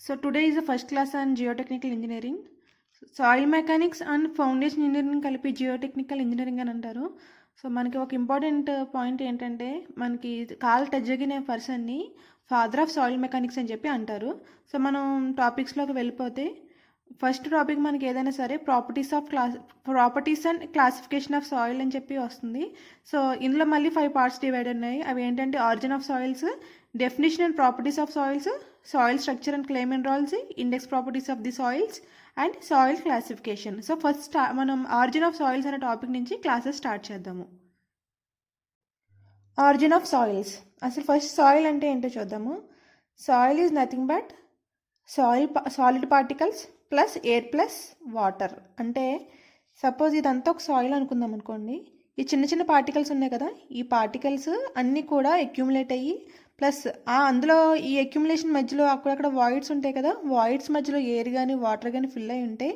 So today is the first class on geotechnical engineering. Soil mechanics and foundation engineering కలిపి geotechnical engineering అని అంటారు. So మనకి ఒక important point ఏంటంటే మనకి కాల్ టజ్జగిన పర్సన్ని ఫాదర్ ఆఫ్ సాయిల్ మెకానిక్స్ అని చెప్పి అంటారు. సో మనం టాపిక్స్లోకి వెళ్ళిపోతే ఫస్ట్ టాపిక్ మనకి ఏదైనా సరే properties and classification of soil అని చెప్పి వస్తుంది. సో ఇందులో మళ్ళీ 5 పార్ట్స్ డివైడ్ ఉన్నాయి. అవి ఏంటంటే origin of soils, definition and properties of soils, soil structure and claim minerals, index properties of the soils and soil classification. So first మనం origin of soils అనే టాపిక్ నుంచి క్లాసెస్ స్టార్ట్ చేద్దాము. Origin of soils. అసలు first soil అంటే ఏంటో చూద్దాము. Soil is nothing but solid particles plus air plus water. అంటే suppose ఇదంతా ఒక సాయిల్ అనుకుందాం అనుకోండి. ఈ చిన్న చిన్న పార్టికల్స్ ఉన్నాయి కదా, ఈ పార్టికల్స్ అన్నీ కూడా అక్యూములేట్ అయ్యి ప్లస్ అందులో ఈ అక్యుములేషన్ మధ్యలో అక్కడక్కడ వాయిడ్స్ ఉంటాయి కదా, వాయిడ్స్ మధ్యలో ఎయిర్ కానీ వాటర్ కానీ ఫిల్ అయి ఉంటే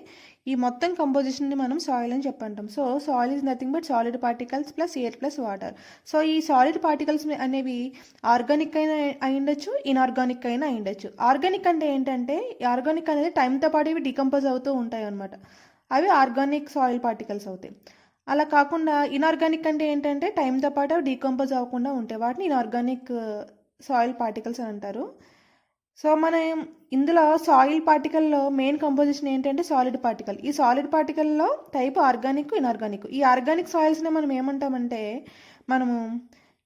ఈ మొత్తం కంపోజిషన్ని మనం సాయిల్ అని చెప్పంటాం. So soil is nothing but solid particles plus air plus water. So ఈ సాలిడ్ పార్టికల్స్ అనేవి ఆర్గానిక్ అయినా అయి ఉండొచ్చు, ఇన్ఆర్గానిక్ అయినా అయి ఉండొచ్చు. ఆర్గానిక్ అంటే ఏంటంటే ఆర్గానిక్ అనేది టైంతో పాటు ఇవి డికంపోజ్ అవుతూ ఉంటాయి అనమాట. అవి ఆర్గానిక్ సాయిల్ పార్టికల్స్ అవుతాయి. అలా కాకుండా ఇన్ఆర్గానిక్ అంటే ఏంటంటే టైంతో పాటు అవి డీకంపోజ్ అవ్వకుండా ఉంటాయి. వాటిని ఇన్ఆర్గానిక్ సాయిల్ పార్టికల్స్ అని అంటారు. సో మనం ఇందులో సాయిల్ పార్టికల్లో మెయిన్ కంపోజిషన్ ఏంటంటే సాలిడ్ పార్టికల్. ఈ సాలిడ్ పార్టికల్లో టైప్ ఆర్గానిక్, ఇన్ఆర్గానిక్. ఈ ఆర్గానిక్ సాయిల్స్ని మనం ఏమంటామంటే మనము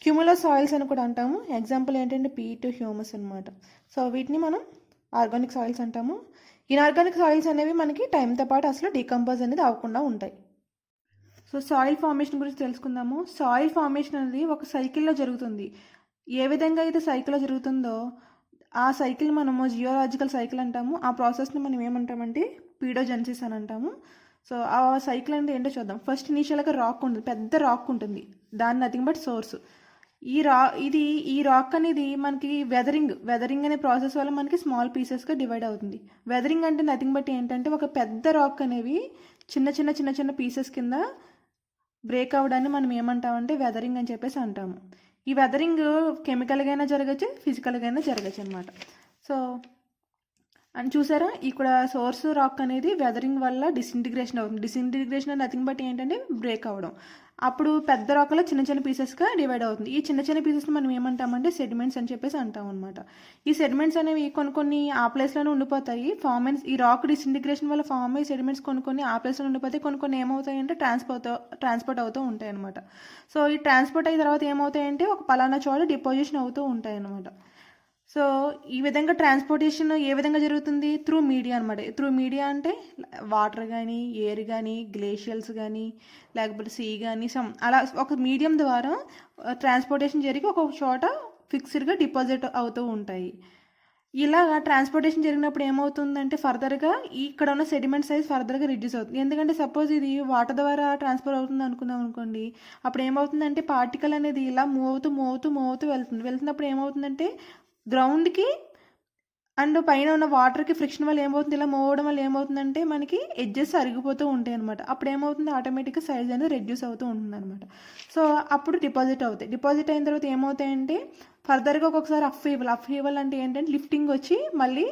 క్యూములస్ సాయిల్స్ అని కూడా అంటాము. ఎగ్జాంపుల్ ఏంటంటే పీట్, హ్యూమస్ అనమాట. సో వీటిని మనం ఆర్గానిక్ సాయిల్స్ అంటాము. ఇన్ఆర్గానిక్ సాయిల్స్ అనేవి మనకి టైంతో పాటు అసలు డీకంపోజ్ అనేది అవ్వకుండా ఉంటాయి. సో సాయిల్ ఫార్మేషన్ గురించి తెలుసుకుందాము. సాయిల్ ఫార్మేషన్ అనేది ఒక సైకిల్లో జరుగుతుంది. ఏ విధంగా అయితే సైకిల్లో జరుగుతుందో ఆ సైకిల్ మనము జియోలాజికల్ సైకిల్ అంటాము. ఆ ప్రాసెస్ని మనం ఏమంటామంటే పీడోజెన్సిస్ అని అంటాము. సో ఆ సైకిల్ అంటే ఏంటో చూద్దాం. ఫస్ట్ ఇనీషియల్గా రాక్ ఉంటుంది, పెద్ద రాక్ ఉంటుంది, దాని నథింగ్ బట్ సోర్స్. ఈ రాక్ అనేది మనకి వెదరింగ్ అనే ప్రాసెస్ వల్ల మనకి స్మాల్ పీసెస్గా డివైడ్ అవుతుంది. వెదరింగ్ అంటే నథింగ్ బట్ ఏంటంటే ఒక పెద్ద రాక్ అనేవి చిన్న చిన్న పీసెస్ కింద బ్రేక్ అవ్వడాన్ని మనం ఏమంటామంటే వెదరింగ్ అని చెప్పేసి అంటాము. ఈ వెదరింగ్ కెమికల్గా అయినా జరగచ్చు, ఫిజికల్గా అయినా జరగచ్చు అనమాట. సో అని చూసారా, ఇక్కడ సోర్స్ రాక్ అనేది వెదరింగ్ వల్ల డిసింటిగ్రేషన్ అవుతుంది. డిసింటిగ్రేషన్ నథింగ్ బట్ ఏంటంటే బ్రేక్ అవ్వడం. అప్పుడు పెద్ద రాక్లో చిన్న చిన్న పీసెస్గా డివైడ్ అవుతుంది. ఈ చిన్న చిన్న పీసెస్ని మనం ఏమంటామంటే సెడిమెంట్స్ అని చెప్పేసి అంటాం అనమాట. ఈ సెడిమెంట్స్ అనేవి కొన్ని ఆ ప్లేస్లోనే ఉండిపోతాయి. ఈ రాక్ డిసింటిగ్రేషన్ వల్ల ఫామ్ అయ్యి సెడిమెంట్స్ కొన్ని ఆ ప్లేస్లో ఉండిపోతాయి. కొన్ని ఏమవుతాయంటే ట్రాన్స్పోర్ట్ అవుతూ ఉంటాయి అనమాట. సో ఈ ట్రాన్స్పోర్ట్ అయిన తర్వాత ఏమవుతాయంటే ఒక పలానా చోట డిపోజిషన్ అవుతూ ఉంటాయి అనమాట. సో ఈ విధంగా ట్రాన్స్పోర్టేషన్ ఏ విధంగా జరుగుతుంది? త్రూ మీడియా అనమాట. త్రూ మీడియా అంటే వాటర్ కానీ, ఎయిర్ కానీ, గ్లేషియల్స్ కానీ, లేకపోతే సీ కానీ అలా ఒక మీడియం ద్వారా ట్రాన్స్పోర్టేషన్ జరిగి ఒక చోట ఫిక్స్డ్గా డిపాజిట్ అవుతూ ఉంటాయి. ఇలా ట్రాన్స్పోర్టేషన్ జరిగినప్పుడు ఏమవుతుందంటే ఫర్దర్గా ఇక్కడ ఉన్న సెడిమెంట్ సైజ్ ఫర్దర్గా రిడ్యూస్ అవుతుంది. ఎందుకంటే సపోజ్ ఇది వాటర్ ద్వారా ట్రాన్స్ఫర్ అవుతుంది అనుకుందాం అనుకోండి. అప్పుడు ఏమవుతుందంటే పార్టికల్ అనేది ఇలా మూవ్ అవుతూ వెళ్తున్నప్పుడు ఏమవుతుందంటే గ్రౌండ్కి అండ్ పైన ఉన్న వాటర్కి ఫ్రిక్షన్ వల్ల ఏమవుతుంది, ఇలా మూవ్ అవడం వల్ల ఏమవుతుందంటే మనకి ఎడ్జెస్ అరిగిపోతూ ఉంటాయి అనమాట. అప్పుడు ఏమవుతుంది, ఆటోమేటిక్గా సైజ్ అనేది రెడ్యూస్ అవుతూ ఉంటుంది అనమాట. సో అప్పుడు డిపాజిట్ అవుతాయి. డిపాజిట్ అయిన తర్వాత ఏమవుతాయంటే ఫర్దర్గా ఒక్కొక్కసారి అఫీవల్ అంటే ఏంటంటే లిఫ్టింగ్ వచ్చి మళ్ళీ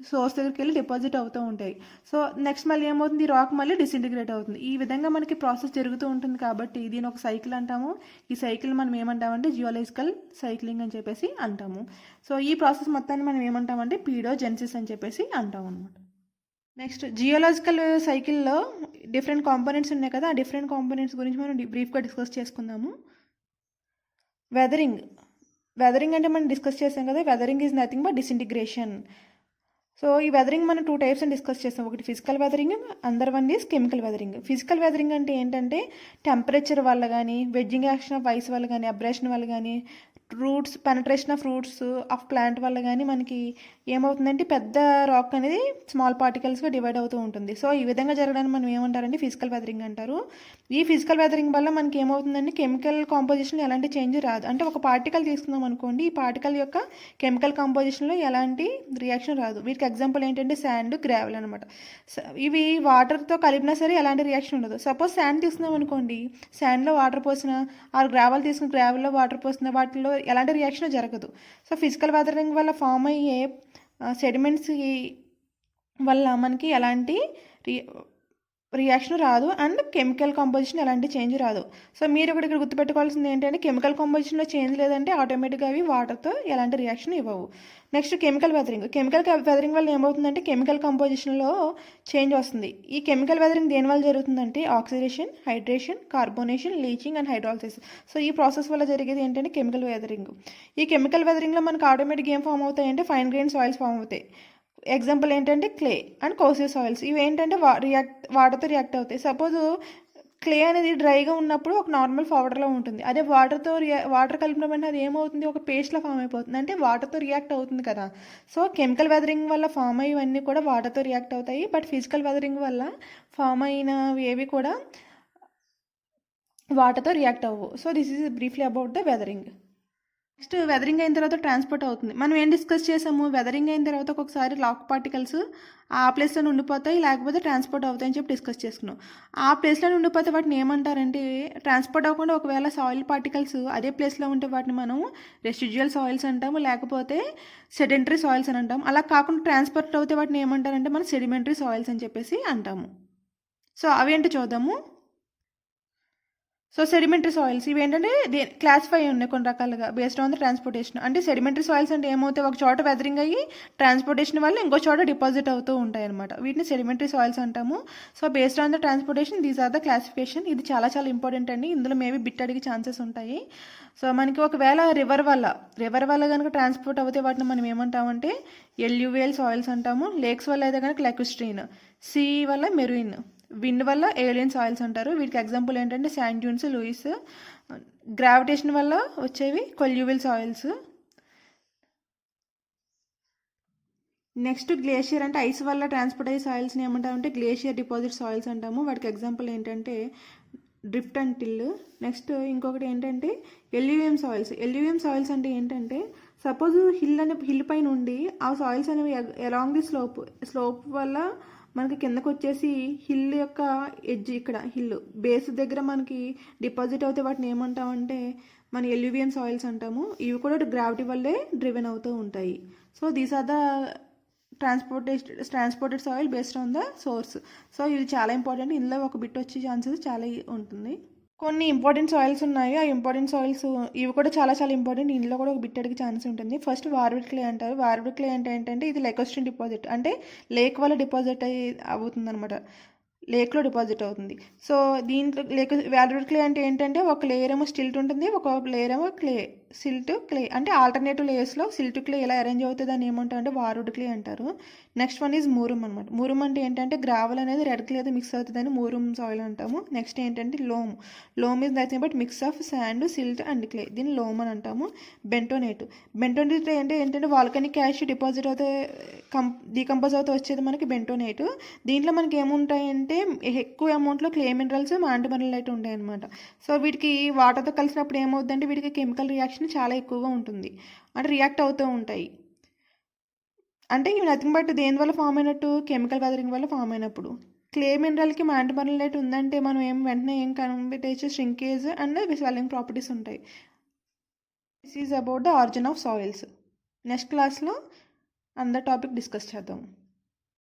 సోర్స్ దగ్గరికి వెళ్ళి డిపాజిట్ అవుతూ ఉంటాయి. సో నెక్స్ట్ మళ్ళీ ఏమవుతుంది, రాక్ మళ్ళీ డిసింటిగ్రేట్ అవుతుంది. ఈ విధంగా మనకి ప్రాసెస్ జరుగుతూ ఉంటుంది. కాబట్టి దీని ఒక సైకిల్ అంటాము. ఈ సైకిల్ మనం ఏమంటామంటే జియోలాజికల్ సైక్లింగ్ అని చెప్పేసి అంటాము. సో ఈ ప్రాసెస్ మొత్తాన్ని మనం ఏమంటామంటే పీడోజెన్సిస్ అని చెప్పేసి అంటాం అనమాట. నెక్స్ట్ జియోలాజికల్ సైకిల్లో డిఫరెంట్ కాంపోనెంట్స్ ఉన్నాయి కదా, ఆ డిఫరెంట్ కాంపోనెంట్స్ గురించి మనం బ్రీఫ్గా డిస్కస్ చేసుకుందాము. వెదరింగ్ అంటే మనం డిస్కస్ చేసాం కదా, weathering is nothing but disintegration. So ఈ వెదరింగ్ మనం 2 టైప్స్ అని డిస్కస్ చేస్తాం. ఒకటి physical weathering, other one is chemical weathering. Physical weathering అంటే ఏంటంటే టెంపరేచర్ వల్ల కానీ, వెడ్జింగ్ యాక్షన్ ఆఫ్ ఐస్ వల్ల కానీ, అబ్రేషన్ వల్ల కానీ, penetration of roots of plant వల్ల కానీ మనకి ఏమవుతుందంటే పెద్ద రాక్ అనేది స్మాల్ పార్టికల్స్గా డివైడ్ అవుతూ ఉంటుంది. సో ఈ విధంగా జరగడానికి మనం ఏమంటారంటే ఫిజికల్ వెదరింగ్ అంటారు. ఈ ఫిజికల్ వెదరింగ్ వల్ల మనకి ఏమవుతుందంటే కెమికల్ కాంపోజిషన్లో ఎలాంటి చేంజ్ రాదు. అంటే ఒక పార్టికల్ తీసుకుందాం అనుకోండి, ఈ పార్టికల్ యొక్క కెమికల్ కాంపోజిషన్లో ఎలాంటి రియాక్షన్ రాదు. వీటికి ఎగ్జాంపుల్ ఏంటంటే శాండ్, గ్రావెల్ అనమాట. ఇవి వాటర్తో కలిపినా సరే ఎలాంటి రియాక్షన్ ఉండదు. సపోజ్ శాండ్ తీసుకుందాం అనుకోండి, శాండ్లో వాటర్ పోసిన ఆ గ్రావెల్ తీసుకుని గ్రావెల్లో వాటర్ పోసిన వాటిలో ఎలాంటి రియాక్షన్ జరగదు. సో ఫిజికల్ వెదరింగ్ వల్ల ఫామ్ అయ్యే సెడిమెంట్స్ వల్ల మనకి ఎలాంటి రియాక్షన్ రాదు అండ్ కెమికల్ కాంపోజిషన్ ఎలాంటి చేంజ్ రాదు. సో మీరు ఇక్కడ గుర్తుపెట్టుకోవాల్సింది ఏంటంటే కెమికల్ కాంపోజిషన్లో చేంజ్ లేదంటే ఆటోమేటిక్గా అవి వాటర్తో ఎలాంటి రియాక్షన్ ఇవ్వవు. నెక్స్ట్ కెమికల్ వెదరింగ్ వల్ల ఏమవుతుందంటే కెమికల్ కంపోజిషన్లో చేంజ్ వస్తుంది. ఈ కెమికల్ వెదరింగ్ దేనివల్ల జరుగుతుందంటే oxidation, hydration, carbonation, leaching and hydrolysis. So ఈ ప్రాసెస్ వల్ల జరిగేది ఏంటంటే కెమికల్ వెదరింగ్. ఈ కెమికల్ వెదరింగ్లో మనకు ఆటోమేటిక్గా ఏం ఫామ్ అవుతాయంటే ఫైన్ గ్రెయిన్ సాయిల్స్ ఫామ్ అవుతాయి. ఎగ్జాంపుల్ ఏంటంటే క్లే అండ్ కోసీ సాయిల్స్. ఇవి ఏంటంటే వాటర్తో రియాక్ట్ అవుతాయి. సపోజ్ క్లే అనేది డ్రైగా ఉన్నప్పుడు ఒక నార్మల్ పౌడర్లో ఉంటుంది. అదే వాటర్ కలిపిన వెంటనే అది ఏమవుతుంది, ఒక పేస్ట్లో ఫామ్ అయిపోతుంది. అంటే వాటర్తో రియాక్ట్ అవుతుంది కదా. సో కెమికల్ వెదరింగ్ వల్ల ఫామ్ అయ్యేవన్నీ కూడా వాటర్తో రియాక్ట్ అవుతాయి. బట్ ఫిజికల్ వెదరింగ్ వల్ల ఫామ్ అయినవి ఏవి కూడా వాటర్తో రియాక్ట్ అవ్వవు. So this is briefly about the weathering. Next weathering అయిన తర్వాత ట్రాన్స్పోర్ట్ అవుతుంది. మనం ఏం డిస్కస్ చేసాము, వెదరింగ్ అయిన తర్వాత ఒక్కొక్కసారి లాక్ పార్టికల్స్ ఆ ప్లేస్లో ఉండిపోతాయి, లేకపోతే ట్రాన్స్పోర్ట్ అవుతాయని చెప్పి డిస్కస్ చేసుకున్నాం. ఆ ప్లేస్లో ఉండిపోతే వాటిని ఏమంటారంటే ట్రాన్స్పోర్ట్ అవ్వకుండా ఒకవేళ సాయిల్ పార్టికల్స్ అదే ప్లేస్లో ఉంటే వాటిని మనం రెసిడ్యువల్ సాయిల్స్ అంటాము, లేకపోతే సెడెంటరీ సాయిల్స్ అని అంటాము. అలా కాకుండా ట్రాన్స్పోర్ట్ అవుతే వాటిని ఏమంటారంటే మనం సెడిమెంటరీ సాయిల్స్ అని చెప్పేసి అంటాము. సో అవేంటో చూద్దాము. సో సెడిమెంటరీ సాయిల్స్ ఇవి ఏంటంటే క్లాసిఫై ఉన్నాయి కొన్ని రకాలుగా బేస్డ్ ఆన్ ద ట్రాన్స్పోర్టేషన్. అంటే సెడిమెంటరీ సాయిల్స్ అంటే ఏమవుతాయి, ఒక చోట వెదరింగ్ అయ్యి ట్రాన్స్పోర్టేషన్ వల్ల ఇంకో చోట డిపాజిట్ అవుతూ ఉంటాయి అనమాట. వీటిని సెడిమెంటరీ సాయిల్స్ అంటాము. So based on the transportation these are the classification. ఇది చాలా చాలా ఇంపార్టెంట్ అండి. ఇందులో మేబీ బిట్ అడిగే ఛాన్సెస్ ఉంటాయి. సో మనకి ఒకవేళ రివర్ వల్ల కనుక ట్రాన్స్పోర్ట్ అవుతే వాటిని మనం ఏమంటామంటే ఎల్యూవియల్ సాయిల్స్ అంటాము. లేక్స్ వల్ల అయితే కనుక లెక్విస్ట్రీన్, సీ వల్ల మెరుయిన్, విండ్ వల్ల ఏలియన్ సాయిల్స్ అంటారు. వీటికి ఎగ్జాంపుల్ ఏంటంటే శాండ్ డ్యూన్స్, లూయిస్. గ్రావిటేషన్ వల్ల వచ్చేవి కొల్యూవిల్ సాయిల్స్. నెక్స్ట్ గ్లేషియర్ అంటే ఐస్ వల్ల ట్రాన్స్పోర్ట్ అయ్యే సాయిల్స్ని ఏమంటామంటే గ్లేషియర్ డిపాజిట్ సాయిల్స్ అంటాము. వాటికి ఎగ్జాంపుల్ ఏంటంటే డ్రిఫ్ట్ అండ్ టిల్. నెక్స్ట్ ఇంకొకటి ఏంటంటే ఎల్యూవియం సాయిల్స్ అంటే ఏంటంటే సపోజ్ హిల్ పైన ఉండి ఆ సాయిల్స్ అనేవి అలాంగ్ ది స్లోప్ వల్ల మనకి కిందకు వచ్చేసి హిల్ యొక్క ఎడ్జ్, ఇక్కడ హిల్ బేస్ దగ్గర మనకి డిపాజిట్ అవుతే వాటిని ఏమంటామంటే మన ఎల్యూవియన్ సాయిల్స్ అంటాము. ఇవి కూడా గ్రావిటీ వల్లే డ్రివెన్ అవుతూ ఉంటాయి. So these are the transported soil based on the source. So ఇది చాలా ఇంపార్టెంట్. ఇందులో ఒక బిట్ వచ్చే ఛాన్సెస్ చాలా ఉంటుంది. కొన్ని ఇంపార్టెంట్ సాయిల్స్ ఉన్నాయి. ఆ ఇంపార్టెంట్ సాయిల్స్ ఇవి కూడా చాలా చాలా ఇంపార్టెంట్. ఇందులో కూడా ఒక బిట్ అడిగే ఛాన్స్ ఉంటుంది. ఫస్ట్ వార్వుడ్ క్లే అంటారు. వార్వుడ్ క్లే అంటే ఏంటంటే ఇది లెకోస్ట్రీన్ డిపాజిట్, అంటే లేక్ వల్ల డిపాజిట్ అవుతుంది అనమాట. లేక్లో డిపాజిట్ అవుతుంది. సో దీంట్లో వార్వుడ్ క్లే అంటే ఏంటంటే ఒక లేయర్ ఏమో స్టిల్ట్ ఉంటుంది, ఒక లేయర్ ఏమో క్లే అంటే ఆల్టర్నేటివ్ లేయర్స్లో సిల్ట్ క్లే ఇలా అరేంజ్ అవుతుంది అని ఏమంటారంటే వార్వుడ్ క్లే అంటారు. నెక్స్ట్ వన్ ఈజ్ మూరం అనమాట. మూరం అంటే ఏంటంటే గ్రావెల్ అనేది రెడ్ క్లేతో మిక్స్ అవుతుందని మూరం సాయిల్ అంటాము. నెక్స్ట్ ఏంటంటే loom is nothing but mix of sand, silt and clay, దీన్ని లోమ్ అని అంటాము. బెంటోనేట్ అంటే ఏంటంటే వాల్కనిక్ యాష్ డిపాజిట్ అవుతే డీకంపోజ్ అవుతూ వచ్చేది మనకి బెంటోనేట్. దీంట్లో మనకి ఏముంటాయంటే ఎక్కువ అమౌంట్లో క్లే మినరల్స్, మాంటిమినరైట్ ఉంటాయి అనమాట. సో వీటికి వాటర్తో కలిసినప్పుడు ఏమవుతుందంటే వీటికి కెమికల్ రియాక్షన్ చాలా ఎక్కువగా ఉంటుంది, అంటే రియాక్ట్ అవుతూ ఉంటాయి. అంటే ఇవి నథింగ్ బట్ దేని వల్ల ఫామ్ అయినట్టు, కెమికల్ వెదరింగ్ వల్ల ఫామ్ అయినప్పుడు. క్లే మినరల్కి మాంటిమినరైట్ ఉందంటే మనం వెంటనే ఏం కనిపెట్టేసి ష్రింకేజ్ అండ్ స్వెల్లింగ్ ప్రాపర్టీస్ ఉంటాయి. This is about the origin of soils. Next క్లాస్లో అందర్ టాపిక్ డిస్కస్ చేద్దాం.